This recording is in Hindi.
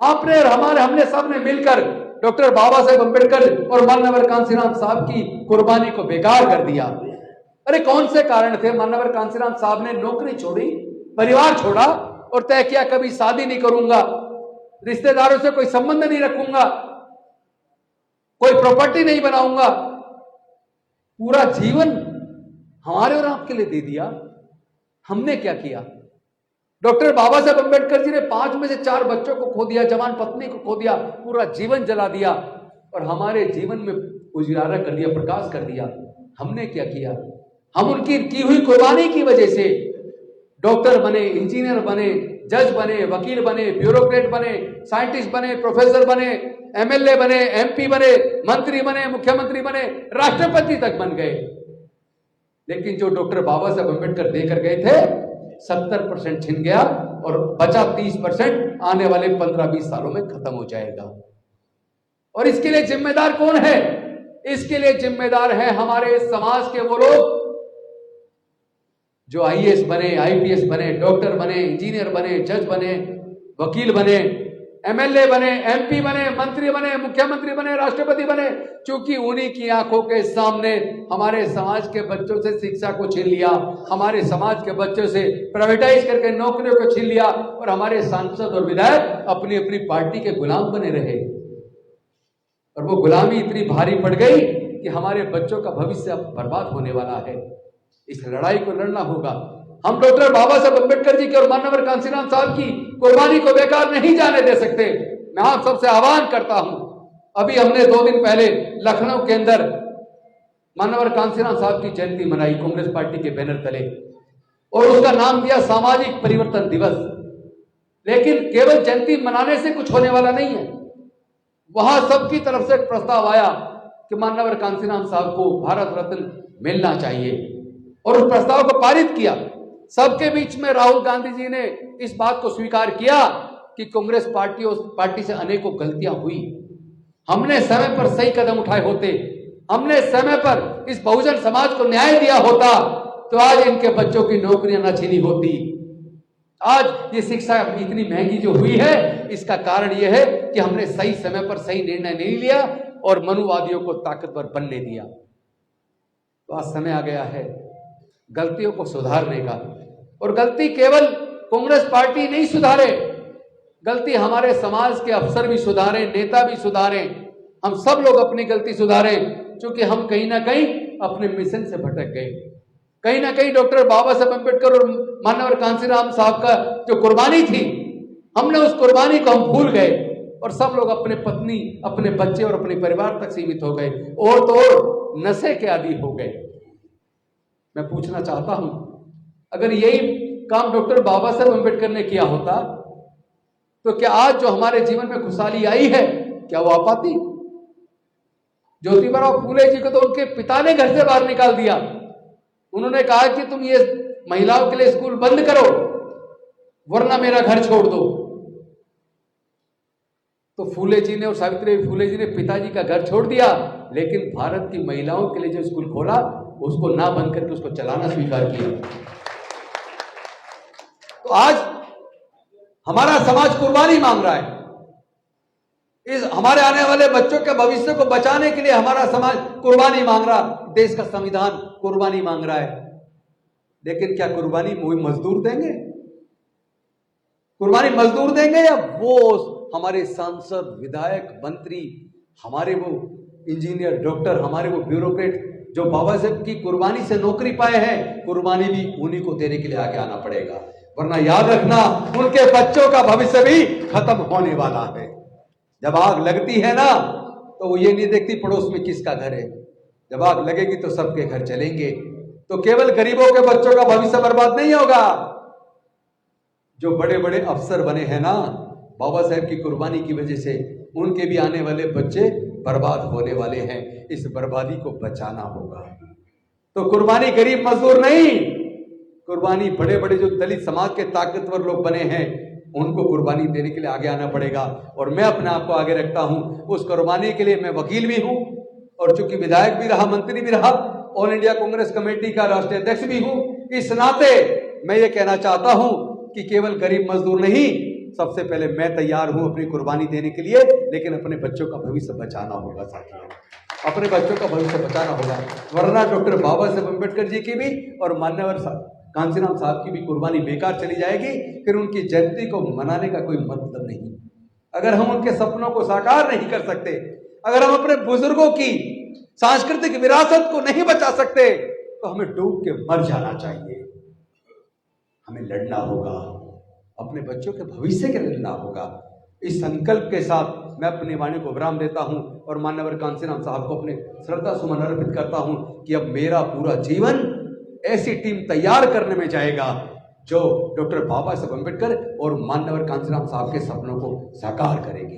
आपने और हमने सबने मिलकर डॉक्टर बाबा साहेब अम्बेडकर और माननीय कांशीराम साहब की कुर्बानी को बेकार कर दिया। अरे कौन से कारण थे? माननीय कांशीराम साहब ने नौकरी छोड़ी, परिवार छोड़ा और तय किया कभी शादी नहीं करूंगा, रिश्तेदारों से कोई संबंध नहीं रखूंगा, कोई प्रॉपर्टी नहीं बनाऊंगा। पूरा जीवन हमारे और आपके लिए दे दिया। हमने क्या किया? डॉक्टर बाबा साहेब अम्बेडकर जी ने 5 में से 4 बच्चों को खो दिया, जवान पत्नी को खो दिया, पूरा जीवन जला दिया और हमारे जीवन में उजियारा कर दिया, प्रकाश कर दिया। हमने क्या किया? हम उनकी की हुई कुर्बानी की वजह से डॉक्टर बने, इंजीनियर बने, जज बने, वकील बने, ब्यूरोक्रेट बने, साइंटिस्ट बने, प्रोफेसर बने, एमएलए बने, एमपी बने, मंत्री बने, मुख्यमंत्री बने, राष्ट्रपति तक बन गए। लेकिन जो डॉक्टर बाबा साहेब अम्बेडकर देकर गए थे 70% छिन गया और बचा 30% आने वाले 15-20 सालों में खत्म हो जाएगा। और इसके लिए जिम्मेदार कौन है? इसके लिए जिम्मेदार है हमारे समाज के वो लोग जो आईएएस बने, आईपीएस बने, डॉक्टर बने, इंजीनियर बने, जज बने, वकील बने, एमएलए बने, एमपी बने, मंत्री बने, मुख्यमंत्री बने, राष्ट्रपति बने। क्योंकि उन्हीं की आंखों के सामने हमारे समाज के बच्चों से शिक्षा को छीन लिया, हमारे समाज के बच्चों से प्राइवेटाइज करके नौकरियों को छीन लिया और हमारे सांसद और विधायक अपनी अपनी पार्टी के गुलाम बने रहे। और वो गुलामी इतनी भारी पड़ गई कि हमारे बच्चों का भविष्य अब बर्बाद होने वाला है। इस लड़ाई को लड़ना होगा। हम डॉक्टर बाबा साहब अम्बेडकर जी के और माननीय कांशीराम साहब की कुर्बानी को बेकार नहीं जाने दे सकते। मैं आप सबसे आह्वान करता हूं, अभी हमने 2 दिन पहले लखनऊ के अंदर माननीय कांशीराम साहब की जयंती मनाई कांग्रेस पार्टी के बैनर तले और उसका नाम दिया सामाजिक परिवर्तन दिवस। लेकिन केवल जयंती मनाने से कुछ होने वाला नहीं है। वहां सबकी तरफ से एक प्रस्ताव आया कि माननीय कांशीराम साहब को भारत रत्न मिलना चाहिए और उस प्रस्ताव को पारित किया। सबके बीच में राहुल गांधी जी ने इस बात को स्वीकार किया कि कांग्रेस पार्टी से अनेकों गलतियां हुई। हमने समय पर सही कदम उठाए होते, हमने समय पर इस बहुजन समाज को न्याय दिया होता तो आज इनके बच्चों की नौकरियां न छीनी होती। आज ये शिक्षा इतनी महंगी जो हुई है, इसका कारण यह है कि हमने सही समय पर सही निर्णय नहीं लिया और मनुवादियों को ताकतवर बनने दिया। तो आज समय आ गया है गलतियों को सुधारने का। और गलती केवल कांग्रेस पार्टी नहीं सुधारे, गलती हमारे समाज के अफसर भी सुधारें, नेता भी सुधारें, हम सब लोग अपनी गलती सुधारें। क्योंकि हम कहीं ना कहीं अपने मिशन से भटक गए। कहीं ना कहीं डॉक्टर बाबा साहेब अम्बेडकर और माननीय कांशीराम साहब का जो कुर्बानी थी, हमने उस कुर्बानी को हम भूल गए और सब लोग अपने पत्नी, अपने बच्चे और अपने परिवार तक सीमित हो गए और तो और नशे के आदी हो गए। मैं पूछना चाहता हूं, अगर यही काम डॉक्टर बाबा साहेब अम्बेडकर ने किया होता तो क्या आज जो हमारे जीवन में खुशहाली आई है, क्या वो आ पाती? ज्योतिबा फूले जी को तो उनके पिता ने घर से बाहर निकाल दिया। उन्होंने कहा कि तुम ये महिलाओं के लिए स्कूल बंद करो वरना मेरा घर छोड़ दो। तो फूले जी ने और सावित्रीबाई फूले जी ने पिताजी का घर छोड़ दिया, लेकिन भारत की महिलाओं के लिए जो स्कूल खोला उसको ना बंद करके उसको चलाना स्वीकार किया। तो आज हमारा समाज कुर्बानी मांग रहा है। इस हमारे आने वाले बच्चों के भविष्य को बचाने के लिए हमारा समाज कुर्बानी मांग रहा, देश का संविधान कुर्बानी मांग रहा है। लेकिन क्या कुर्बानी मजदूर देंगे? कुर्बानी मजदूर देंगे या वो हमारे सांसद, विधायक, मंत्री, हमारे वो इंजीनियर, डॉक्टर, हमारे वो ब्यूरोक्रेट जो बाबा साहब की कुर्बानी से नौकरी पाए हैं, कुर्बानी भी उन्हीं को देने के लिए आगे आना पड़ेगा। वरना याद रखना, उनके बच्चों का भविष्य भी खत्म होने वाला है। जब आग लगती है ना तो वो ये नहीं देखती पड़ोस में किसका घर है, जब आग लगेगी तो सबके घर चलेंगे। तो केवल गरीबों के बच्चों का भविष्य बर्बाद नहीं होगा, जो बड़े बड़े अफसर बने हैं ना बाबा साहेब की कुर्बानी की वजह से, उनके भी आने वाले बच्चे बर्बाद होने वाले हैं। इस बर्बादी को बचाना होगा। तो कुर्बानी गरीब मजदूर नहीं, कुर्बानी बड़े बड़े जो दलित समाज के ताकतवर लोग बने हैं उनको कुर्बानी देने के लिए आगे आना पड़ेगा। और मैं अपने आप को आगे रखता हूं उस कुर्बानी के लिए। मैं वकील भी हूं और चूंकि विधायक भी रहा, मंत्री भी रहा, ऑल इंडिया कांग्रेस कमेटी का राष्ट्रीय अध्यक्ष भी हूं। इस नाते मैं ये कहना चाहता हूं कि केवल गरीब मजदूर नहीं, सबसे पहले मैं तैयार हूं अपनी कुर्बानी देने के लिए, लेकिन अपने बच्चों का भविष्य बचाना होगा साथियों, अपने बच्चों का भविष्य बचाना होगा। वरना डॉक्टर बाबा साहब अम्बेडकर जी की भी और मान्यवर कांसीराम साहब की भी कुर्बानी बेकार चली जाएगी, फिर उनकी जयंती को मनाने का कोई मतलब नहीं। अगर हम उनके सपनों को साकार नहीं कर सकते, अगर हम अपने बुजुर्गों की सांस्कृतिक विरासत को नहीं बचा सकते, तो हमें डूब के मर जाना चाहिए। हमें लड़ना होगा, अपने बच्चों के भविष्य के लिए लड़ना होगा। इस संकल्प के साथ मैं अपनी वाणी को विराम देता हूं और मान्यवर कांसीराम साहब को अपने श्रद्धा सुमन अर्पित करता हूं कि अब मेरा पूरा जीवन ऐसी टीम तैयार करने में जाएगा जो डॉक्टर बाबा साहब अम्बेडकर और मान्यवर कांसीराम साहब के सपनों को साकार करेगी।